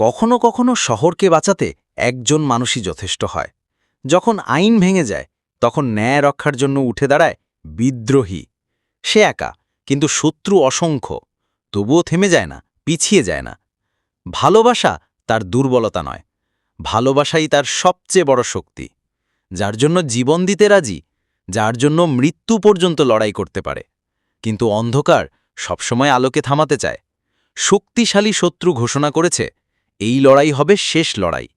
কখনো কখনো শহরকে বাঁচাতে একজন মানুষই যথেষ্ট হয়। যখন আইন ভেঙে যায় তখন ন্যায় রক্ষার জন্য উঠে দাঁড়ায় বিদ্রোহী। সে একা, কিন্তু শত্রু অসংখ্য। তবুও থেমে যায় না, পিছিয়ে যায় না। ভালোবাসা তার দুর্বলতা নয়, ভালোবাসাই তার সবচেয়ে বড় শক্তি। যার জন্য জীবন দিতে রাজি, যার জন্য মৃত্যু পর্যন্ত লড়াই করতে পারে। কিন্তু অন্ধকার সবসময় আলোকে থামাতে চায়। শক্তিশালী শত্রু ঘোষণা করেছে, এই লড়াই হবে শেষ লড়াই।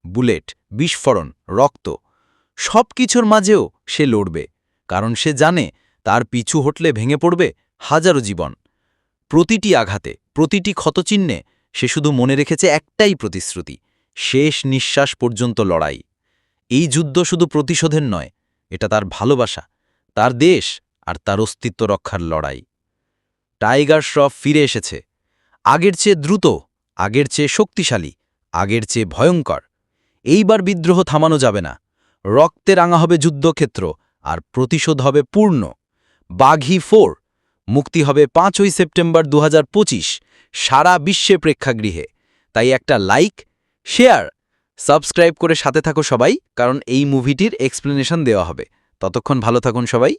বুলেট, বিস্ফোরণ, রক্ত, সব কিছুর মাঝেও সে লড়বে, কারণ সে জানে তার পিছু হটলে ভেঙে পড়বে হাজারো জীবন। প্রতিটি আঘাতে, প্রতিটি ক্ষতচিহ্নে সে শুধু মনে রেখেছে একটাই প্রতিশ্রুতি, শেষ নিঃশ্বাস পর্যন্ত লড়াই। এই যুদ্ধ শুধু প্রতিশোধের নয়, এটা তার ভালোবাসা, তার দেশ আর তার অস্তিত্ব রক্ষার লড়াই। টাইগার শ্রফ ফিরে এসেছে, আগের চেয়ে দ্রুত, আগের চেয়ে শক্তিশালী, আগের চেয়ে ভয়ঙ্কর। এইবার বিদ্রোহ থামানো যাবে না। রক্তে রাঙা হবে যুদ্ধক্ষেত্র, আর প্রতিশোধ হবে পূর্ণ। বাঘী 4 মুক্তি হবে 5ই সেপ্টেম্বর 2025 সারা বিশ্বে প্রেক্ষাগৃহে। তাই একটা লাইক, শেয়ার, সাবস্ক্রাইব করে সাথে থাকো সবাই, কারণ এই মুভিটির এক্সপ্লেনেশন দেওয়া হবে। ততক্ষণ ভালো থাকুন সবাই।